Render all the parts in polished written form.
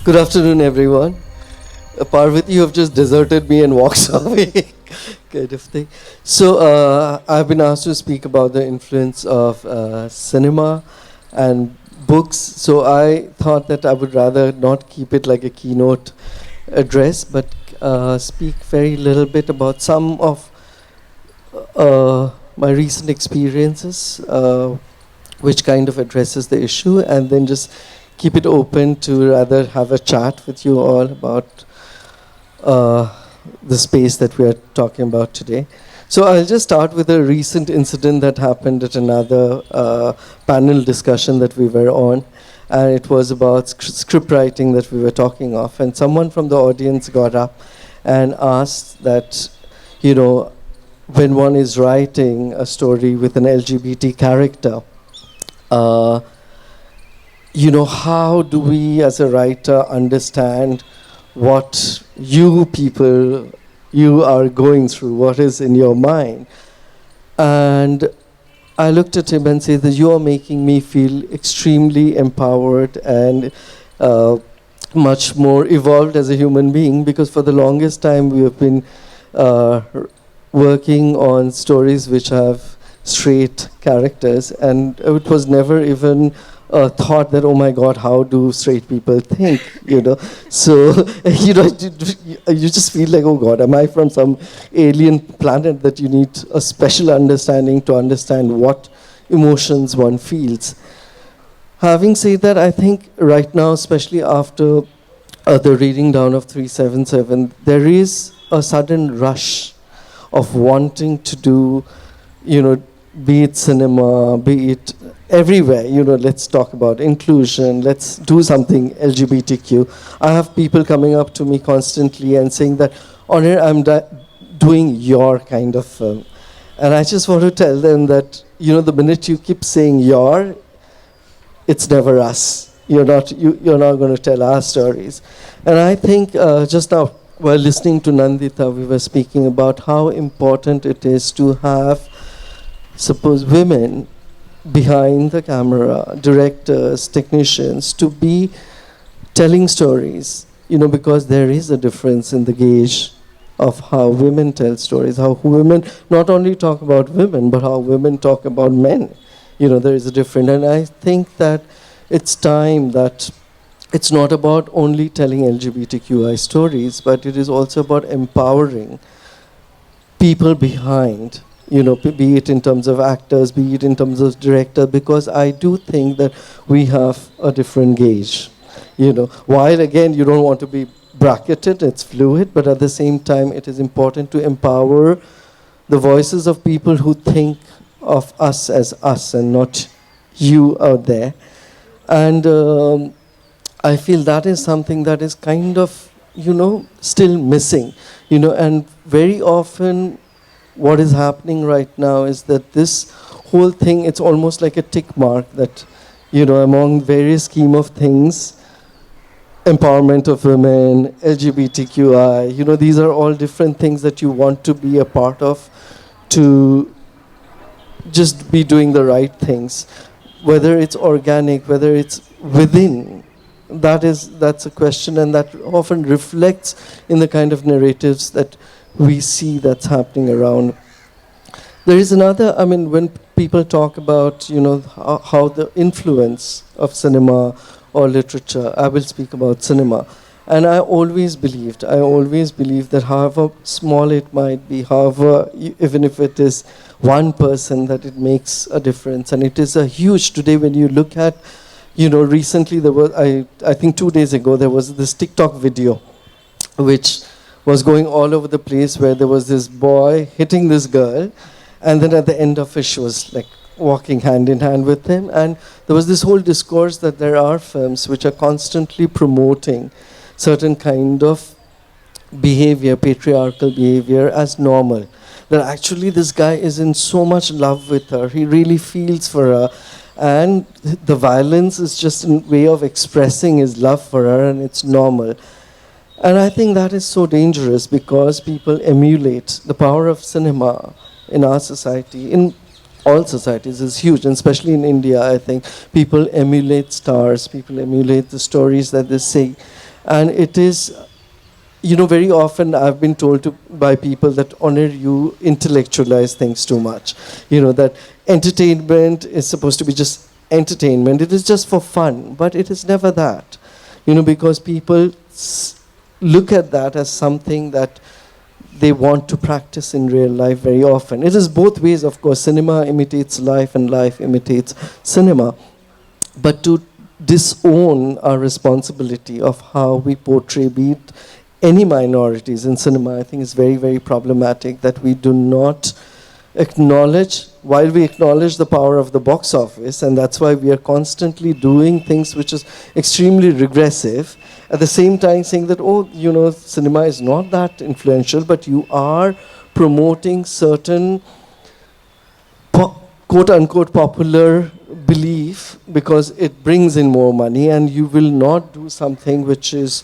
Good afternoon, everyone. Parvati, you have just deserted me and walked away, kind of thing. So, I've been asked to speak about the influence of cinema and books. So, I thought that I would rather not keep it like a keynote address, but speak very little bit about some of my recent experiences, which kind of addresses the issue, and then just keep it open to rather have a chat with you all about the space that we are talking about today. So I'll just start with a recent incident that happened at another panel discussion that we were on. And it was about script writing that we were talking of. And someone from the audience got up and asked that, you know, when one is writing a story with an LGBT character, you know, how do we as a writer understand what you are going through, what is in your mind? And I looked at him and said that you are making me feel extremely empowered and much more evolved as a human being, because for the longest time we have been working on stories which have straight characters, and it was never even thought that, oh my God, how do straight people think, you know? So, you know, you just feel like, oh God, am I from some alien planet that you need a special understanding to understand what emotions one feels? Having said that, I think right now, especially after the reading down of 377, there is a sudden rush of wanting to do, you know, be it cinema, be it everywhere, you know, let's talk about inclusion, let's do something LGBTQ. I have people coming up to me constantly and saying that, Onir, I'm doing your kind of film. And I just want to tell them that, you know, the minute you keep saying your, it's never us. You're not going to tell our stories. And I think just now, while listening to Nandita, we were speaking about how important it is to have, suppose, women behind the camera, directors, technicians, to be telling stories, you know, because there is a difference in the gauge of how women tell stories, how women not only talk about women, but how women talk about men. You know, there is a difference. And I think that it's time that it's not about only telling LGBTQI stories, but it is also about empowering people behind, you know, be it in terms of actors, be it in terms of director, because I do think that we have a different gauge. You know, while again, you don't want to be bracketed, it's fluid, but at the same time, it is important to empower the voices of people who think of us as us and not you out there. And I feel that is something that is kind of, you know, still missing, you know, and very often what is happening right now is that this whole thing, it's almost like a tick mark that, you know, among various scheme of things, empowerment of women, LGBTQI, you know, these are all different things that you want to be a part of to just be doing the right things, whether it's organic, whether it's within. That's a question, and that often reflects in the kind of narratives that we see that's happening around. There is another, I mean, when people talk about, you know, how the influence of cinema or literature, I will speak about cinema. And I always believed that however small it might be, however, even if it is one person, that it makes a difference. And it is a huge, today when you look at, you know, recently there was, I think 2 days ago, there was this TikTok video, which was going all over the place, where there was this boy hitting this girl, and then at the end of it, she was like walking hand in hand with him. And there was this whole discourse that there are films which are constantly promoting certain kind of behavior, patriarchal behavior, as normal. That actually this guy is in so much love with her, he really feels for her, and the violence is just a way of expressing his love for her, and it's normal. And I think that is so dangerous, because people emulate the power of cinema in our society, in all societies, is huge, and especially in India, I think people emulate stars, people emulate the stories that they say. And it is, very often I've been told by people that, Onir, you intellectualize things too much. That entertainment is supposed to be just entertainment. It is just for fun, but it is never that. Because people look at that as something that they want to practice in real life very often. It is both ways, of course. Cinema imitates life and life imitates cinema. But to disown our responsibility of how we portray, be it any minorities in cinema, I think is very, very problematic, that we do not acknowledge, while we acknowledge the power of the box office, and that's why we are constantly doing things which is extremely regressive, at the same time saying that, cinema is not that influential, but you are promoting certain quote-unquote popular belief because it brings in more money, and you will not do something which is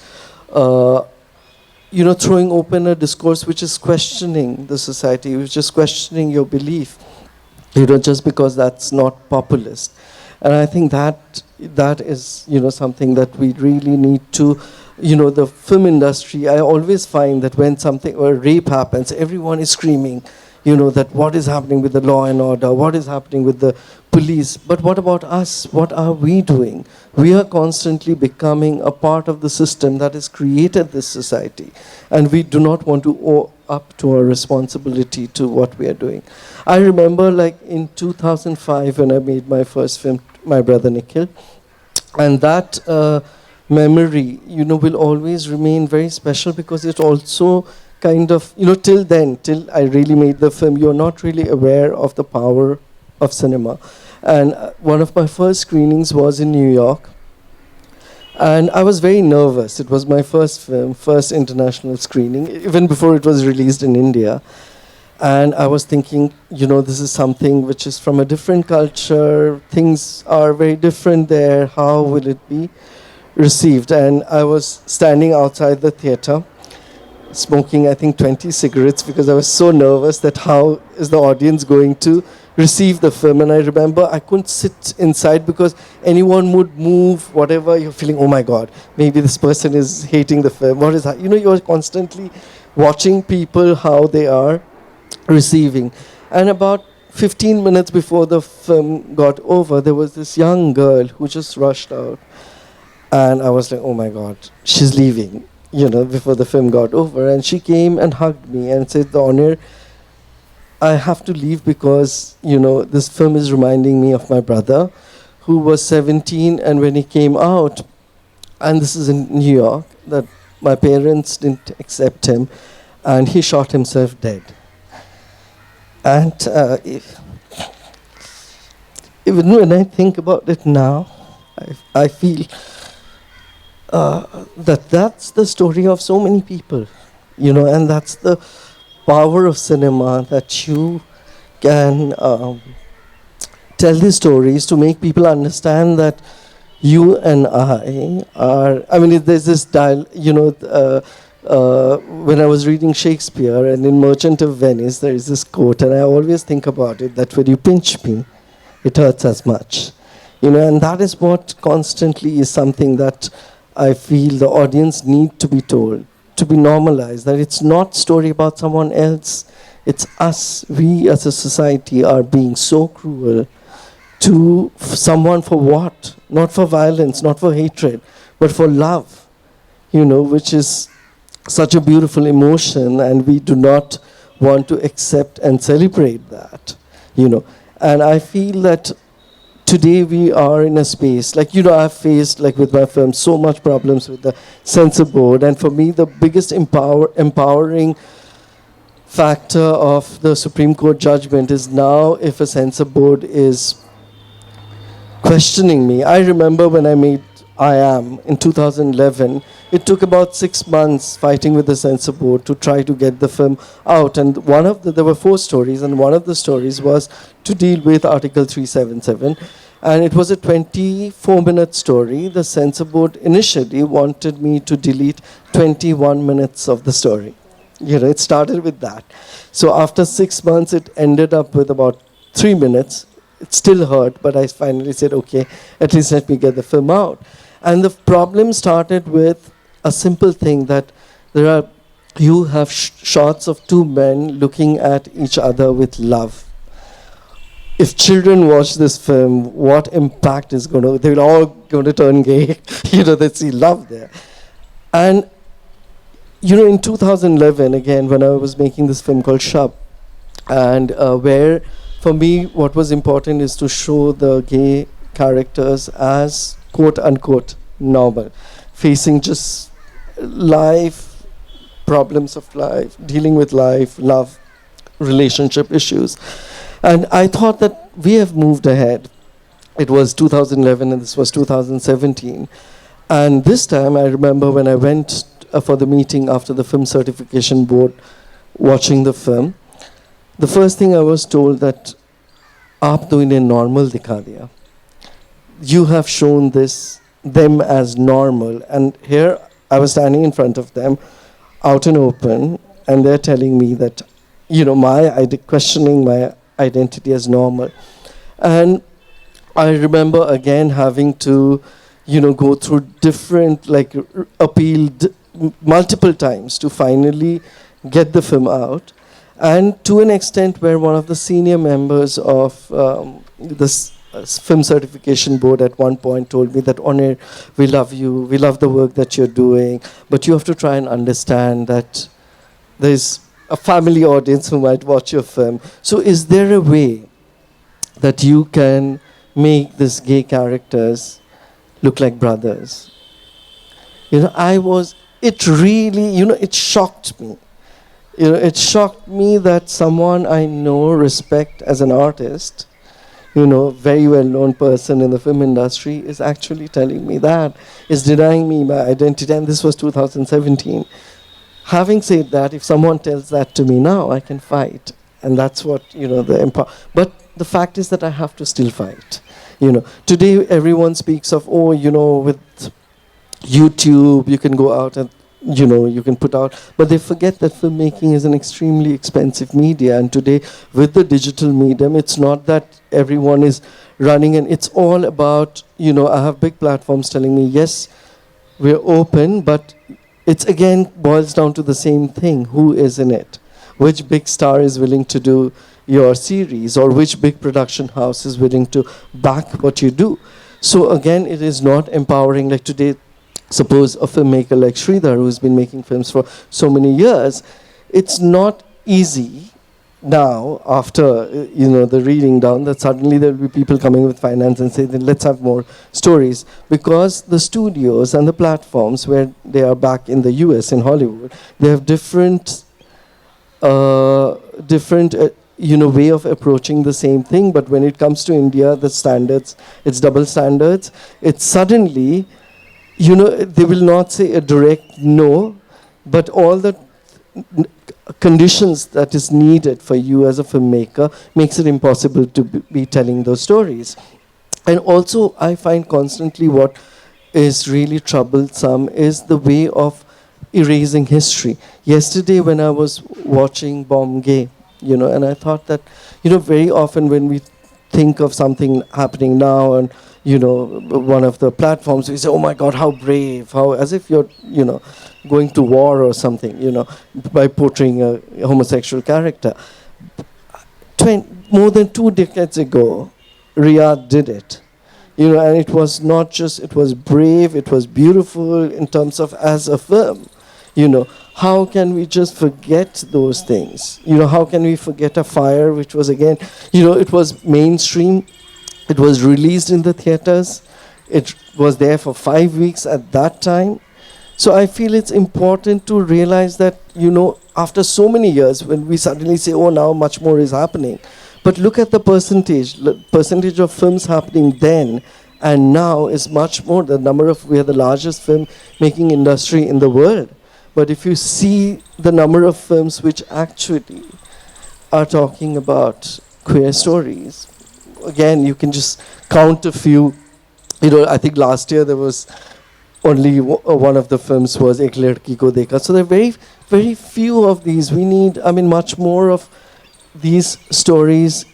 throwing open a discourse which is questioning the society, which is questioning your belief, just because that's not populist. And I think that is, something that we really need to, the film industry, I always find that when something, or rape happens, everyone is screaming, that what is happening with the law and order, what is happening with the police. But what about us? What are we doing? We are constantly becoming a part of the system that has created this society. And we do not want to owe up to our responsibility to what we are doing. I remember in 2005 when I made my first film, my brother Nikhil, and that memory, will always remain very special because it also kind of, till I really made the film, you're not really aware of the power of cinema. And one of my first screenings was in New York. And I was very nervous. It was my first film, first international screening, even before it was released in India. And I was thinking, this is something which is from a different culture. Things are very different there. How will it be received? And I was standing outside the theater, smoking, I think, 20 cigarettes because I was so nervous that how is the audience going to receive the film. And I remember I couldn't sit inside because anyone would move, whatever, you're feeling, oh my God, maybe this person is hating the film. What is that? You're constantly watching people, how they are receiving. And about 15 minutes before the film got over, there was this young girl who just rushed out. And I was like, oh my God, she's leaving, before the film got over. And she came and hugged me and said, Onir, I have to leave because, this film is reminding me of my brother who was 17, and when he came out, and this is in New York, that my parents didn't accept him, and he shot himself dead. And even when I think about it now, I feel that's the story of so many people, and that's the power of cinema, that you can tell these stories to make people understand that you and I are, there's this when I was reading Shakespeare, and in Merchant of Venice, there is this quote, and I always think about it, that when you pinch me, it hurts as much. And that is what constantly is something that I feel the audience need to be told, to be normalized, that it's not story about someone else, it's us. We as a society are being so cruel to someone for what? Not for violence, not for hatred, but for love, which is such a beautiful emotion, and we do not want to accept and celebrate that, And I feel that today we are in a space, I've faced, with my film, so much problems with the censor board. And for me, the biggest empowering factor of the Supreme Court judgment is now if a censor board is questioning me. I remember when I made I Am in 2011, it took about 6 months fighting with the censor board to try to get the film out. And there were 4 stories, and one of the stories was to deal with Article 377. And it was a 24-minute story. The censor board initially wanted me to delete 21 minutes of the story. It started with that. So after 6 months, it ended up with about 3 minutes. It still hurt, but I finally said, okay, at least let me get the film out. And the problem started with a simple thing that you have shots of two men looking at each other with love. If children watch this film, what impact is they're all going to turn gay. They see love there. And, in 2011, again, when I was making this film called Shab, and where, for me, what was important is to show the gay characters as, quote unquote, normal, facing just life, problems of life, dealing with life, love, relationship issues. And I thought that we have moved ahead. It was 2011 and this was 2017. And this time I remember when I went for the meeting after the film certification board, watching the film, the first thing I was told that, aap to inhe normal dikha diya. You have shown them as normal. And here I was standing in front of them, out and open, and they're telling me that, questioning my identity as normal. And I remember again having to, go through different, appealed multiple times to finally get the film out. And to an extent where one of the senior members of this film certification board at one point told me that, Onir, we love you, we love the work that you're doing, but you have to try and understand that there's a family audience who might watch your film. So is there a way that you can make these gay characters look like brothers? It really, it shocked me. It shocked me that someone I know, respect as an artist, very well-known person in the film industry, is actually telling me that, is denying me my identity, and this was 2017. Having said that, if someone tells that to me now, I can fight. And that's what, the empire. But the fact is that I have to still fight. Today everyone speaks of, with YouTube, you can go out and, you can put out. But they forget that filmmaking is an extremely expensive media. And today, with the digital medium, it's not that everyone is running. And it's all about, I have big platforms telling me, yes, we're open, but it's again boils down to the same thing. Who is in it? Which big star is willing to do your series, or which big production house is willing to back what you do? So again, it is not empowering. Like today, suppose a filmmaker like Sridhar, who's been making films for so many years, it's not easy now after the reading down that suddenly there will be people coming with finance and say, then let's have more stories, because the studios and the platforms where they are back in the US, in Hollywood, they have different way of approaching the same thing. But when it comes to India, the standards, it's double standards. It's suddenly, they will not say a direct no, but all the conditions that is needed for you as a filmmaker makes it impossible to be telling those stories. And also, I find constantly what is really troublesome is the way of erasing history. Yesterday, when I was watching Bomb Gay, and I thought that, very often when we think of something happening now and, one of the platforms, we say, oh my God, how brave, as if you're, going to war or something, by portraying a homosexual character. More than 2 decades ago, Riyadh did it. And it was not just, it was brave, it was beautiful in terms of as a film. How can we just forget those things? How can we forget a fire, which was again, it was mainstream. It was released in the theaters. It was there for 5 weeks at that time. So I feel it's important to realize that, after so many years, when we suddenly say, oh, now much more is happening. But look at the percentage of films happening then and now is much more. We are the largest film making industry in the world. But if you see the number of films which actually are talking about queer stories, again, you can just count a few. I think last year there was only one of the films was Ek Ladki Ko Dekha. So there are very, very few of these. We need, much more of these stories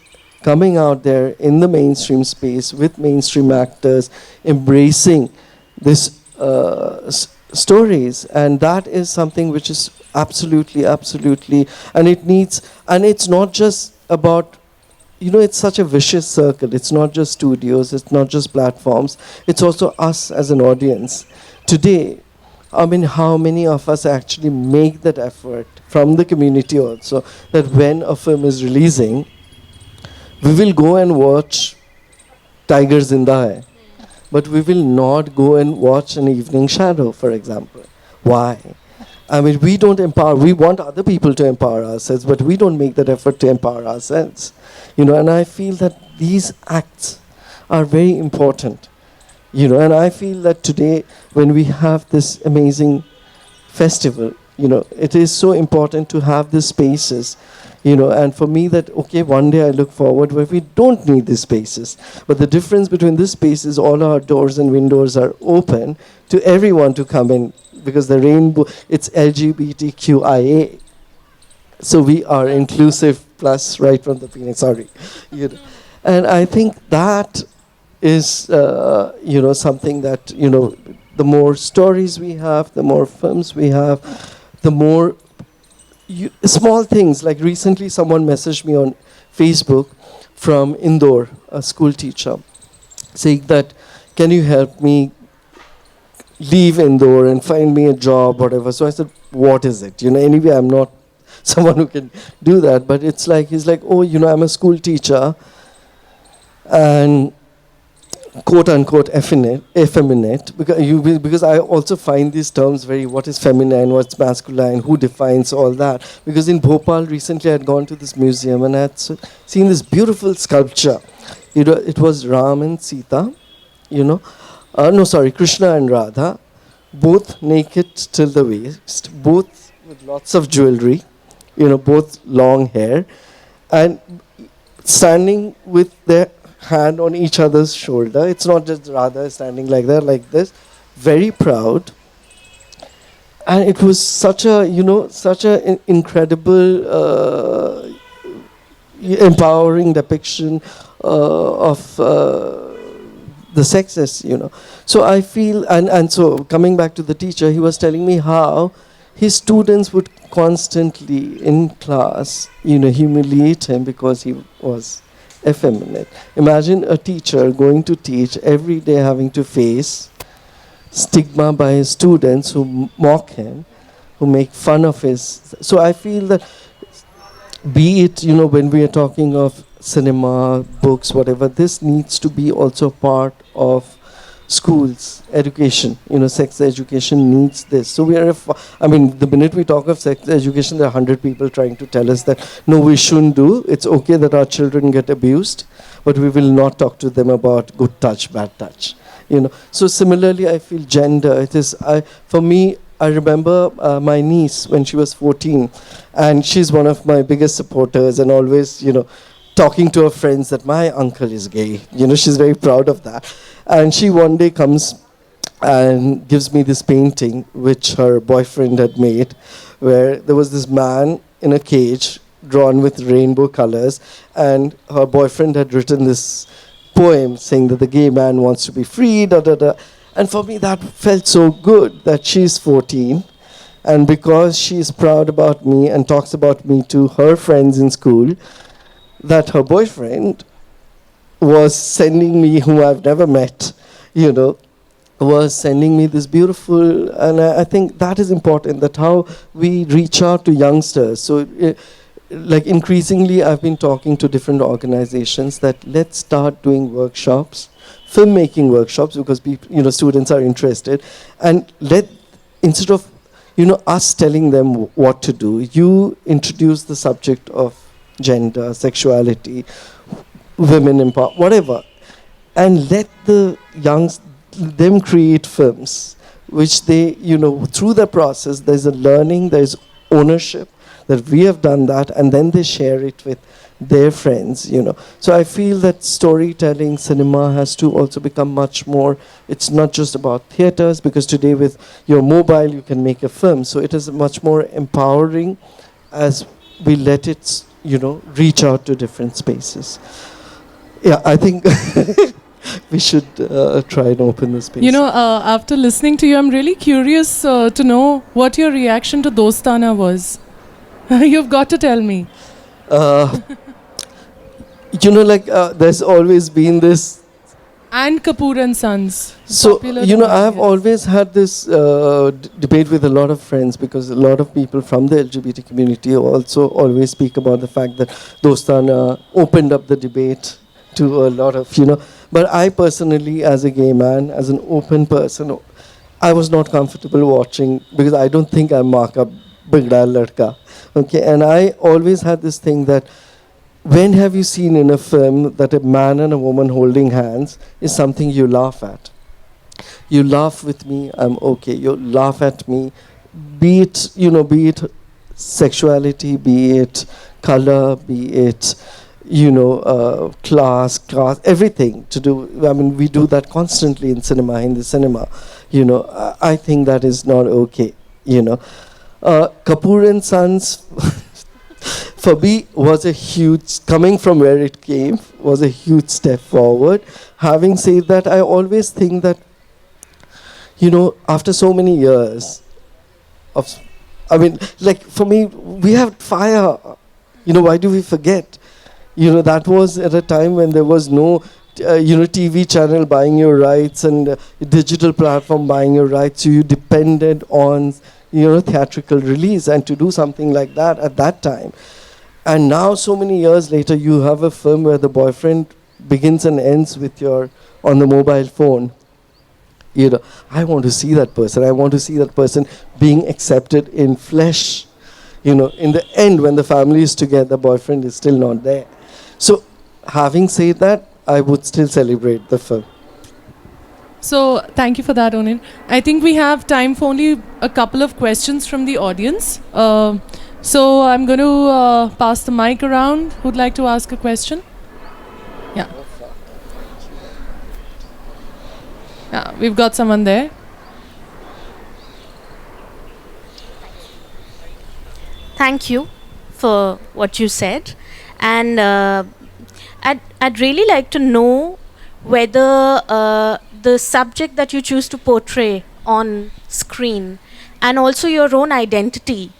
coming out there in the mainstream space with mainstream actors embracing this stories, and that is something which is absolutely, and it needs, and it's not just about, it's such a vicious circle. It's not just studios, it's not just platforms, it's also us as an audience. Today, I mean, how many of us actually make that effort from the community also, that when a film is releasing, we will go and watch Tiger Zinda Hai, but we will not go and watch An Evening Shadow, for example. Why? I mean, we don't empower, we want other people to empower ourselves, but we don't make that effort to empower ourselves. And I feel that these acts are very important. And I feel that today, when we have this amazing festival, it is so important to have these spaces, and for me that, okay, one day I look forward where we don't need these spaces. But the difference between this space is all our doors and windows are open to everyone to come in, because the rainbow, it's LGBTQIA. So we are inclusive plus right from the beginning, sorry. And I think that is, something that, the more stories we have, the more films we have, the more small things. Like recently someone messaged me on Facebook from Indore, a school teacher, saying that, can you help me leave Indore and find me a job, whatever. So I said, what is it? Anyway, I'm not someone who can do that, but it's like, he's like, oh, I'm a school teacher and quote unquote effeminate, because I also find these terms very, what is feminine, what's masculine, who defines all that. Because in Bhopal recently I had gone to this museum and I had seen this beautiful sculpture. It was Ram and Sita, Krishna and Radha, both naked till the waist, both with lots of jewelry, both long hair, and standing with their hand on each other's shoulder. It's not just Radha standing like that, like this, very proud. And it was such a incredible, empowering depiction of the sexes, So I feel, and so coming back to the teacher, he was telling me how his students would constantly in class, humiliate him because he was effeminate. Imagine a teacher going to teach every day, having to face stigma by his students who mock him, who make fun of his. So I feel that, be it, when we are talking of cinema, books, whatever, this needs to be also part of schools, education. Sex education needs this. So we are, the minute we talk of sex education, there are 100 people trying to tell us that, no, we shouldn't do. It's okay that our children get abused, but we will not talk to them about good touch, bad touch. So similarly, I feel gender. It is, for me, I remember my niece when she was 14, and she's one of my biggest supporters, and always, talking to her friends that my uncle is gay. She's very proud of that. And she one day comes and gives me this painting which her boyfriend had made, where there was this man in a cage drawn with rainbow colors, and her boyfriend had written this poem saying that the gay man wants to be free, da da da. And for me that felt so good, that she's 14, and because she's proud about me and talks about me to her friends in school, that her boyfriend was sending me, whom I've never met, was sending me this beautiful, and I think that is important, that how we reach out to youngsters. So like increasingly I've been talking to different organizations that let's start doing workshops, filmmaking workshops, because people, students are interested, and instead of us telling them what to do, you introduce the subject of gender, sexuality, women empowerment, whatever, and let them create films, which they, through the process, there's a learning, there's ownership, that we have done that, and then they share it with their friends, So I feel that storytelling, cinema has to also become much more, it's not just about theaters, because today with your mobile, you can make a film. So it is much more empowering as we let it, reach out to different spaces. Yeah, I think we should try and open the space. You know, after listening to you, I'm really curious to know what your reaction to Dostana was. You've got to tell me. Uh, there's always been this. And Kapoor and Sons. So, Popular I have yes. always had this debate with a lot of friends, because a lot of people from the LGBT community also always speak about the fact that Dostana opened up the debate to a lot of, But I personally, as a gay man, as an open person, I was not comfortable watching, because I don't think I'm Maka Bigda Ladka. Okay, and I always had this thing that, when have you seen in a film that a man and a woman holding hands is something you laugh at? You laugh with me, I'm okay. You laugh at me, be it sexuality, be it color, be it, class, everything to do. I mean, we do that constantly in the cinema. I think that is not okay. Kapoor and Sons. For me, was a huge, coming from where it came, was a huge step forward. Having said that, I always think that, after so many years for me, we have fire. Why do we forget? That was at a time when there was no, TV channel buying your rights and digital platform buying your rights. So you depended on, theatrical release, and to do something like that at that time. And now, so many years later, you have a film where the boyfriend begins and ends with on the mobile phone. I want to see that person. I want to see that person being accepted in flesh. In the end, when the family is together, the boyfriend is still not there. So, having said that, I would still celebrate the film. So, thank you for that, Onir. I think we have time for only a couple of questions from the audience. So I'm going to pass the mic around. Who'd like to ask a question? Yeah. Yeah, we've got someone there. Thank you for what you said. And I'd really like to know whether the subject that you choose to portray on screen, and also your own identity,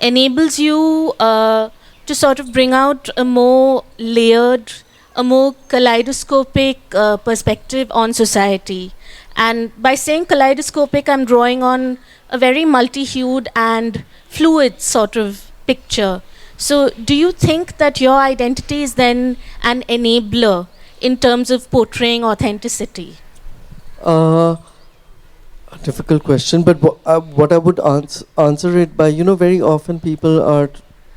enables you to sort of bring out a more layered, a more kaleidoscopic perspective on society. And by saying kaleidoscopic, I'm drawing on a very multi-hued and fluid sort of picture. So do you think that your identity is then an enabler in terms of portraying authenticity? Difficult question, but what I would answer it by, very often people are,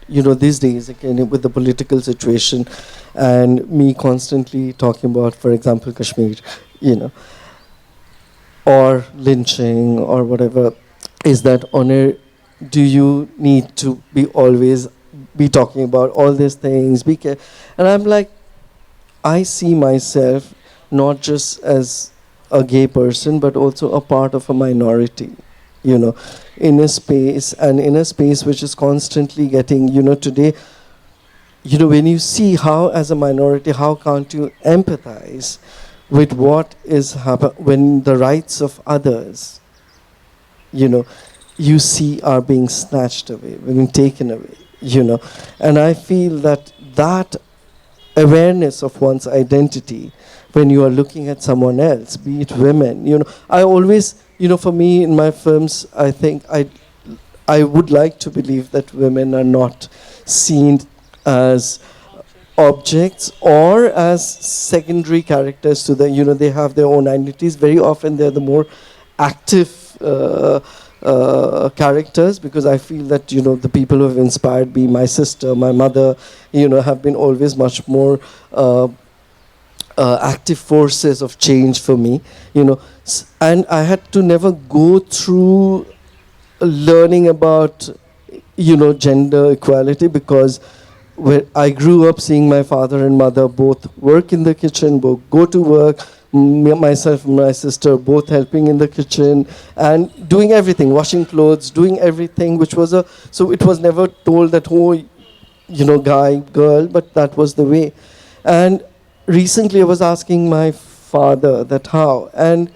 these days, again, with the political situation and me constantly talking about, for example, Kashmir, or lynching or whatever, is that, Onir, do you need to always be talking about all these things? And I'm like, I see myself not just as a gay person, but also a part of a minority, in a space which is constantly getting, today, when you see how, as a minority, how can't you empathize with what is happening when the rights of others, you see are being snatched away, being taken away, And I feel that awareness of one's identity, when you are looking at someone else, be it women, I always, for me in my films, I think I would like to believe that women are not seen as objects or as secondary characters to they have their own identities. Very often they're the more active characters, because I feel that, the people who have inspired me, my sister, my mother, have been always much more active forces of change for me, and I had to never go through learning about, gender equality, because where I grew up seeing my father and mother both work in the kitchen, both go to work, myself and my sister both helping in the kitchen and doing everything, washing clothes, doing everything, so it was never told that, guy, girl, but that was the way. And recently I was asking my father, that how. And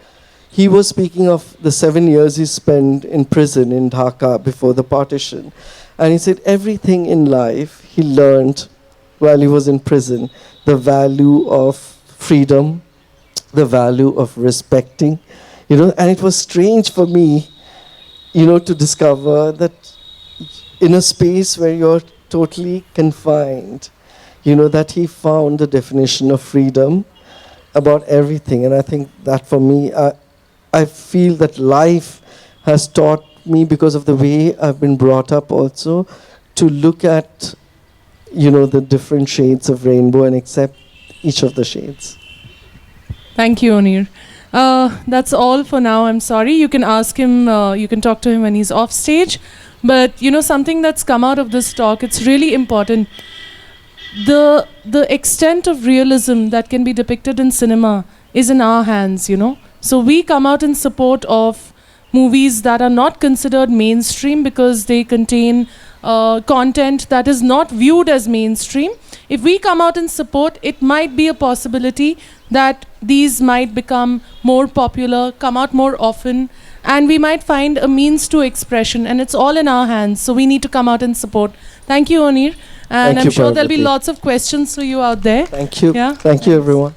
he was speaking of the 7 years he spent in prison in Dhaka before the partition. And he said everything in life he learned while he was in prison. The value of freedom, the value of respecting, and it was strange for me, to discover that in a space where you're totally confined, that he found the definition of freedom about everything. And I think that for me, I feel that life has taught me, because of the way I've been brought up also, to look at, the different shades of rainbow and accept each of the shades. Thank you, Onir. That's all for now. I'm sorry. You can ask him, you can talk to him when he's off stage. But, something that's come out of this talk, it's really important. The extent of realism that can be depicted in cinema is in our hands, So we come out in support of movies that are not considered mainstream because they contain content that is not viewed as mainstream. If we come out in support, it might be a possibility that these might become more popular, come out more often, and we might find a means to expression, and it's all in our hands. So we need to come out and support. Thank you, Onir. And I'm sure there'll be lots of questions for you out there. Thank you. Yeah. Thank you, everyone.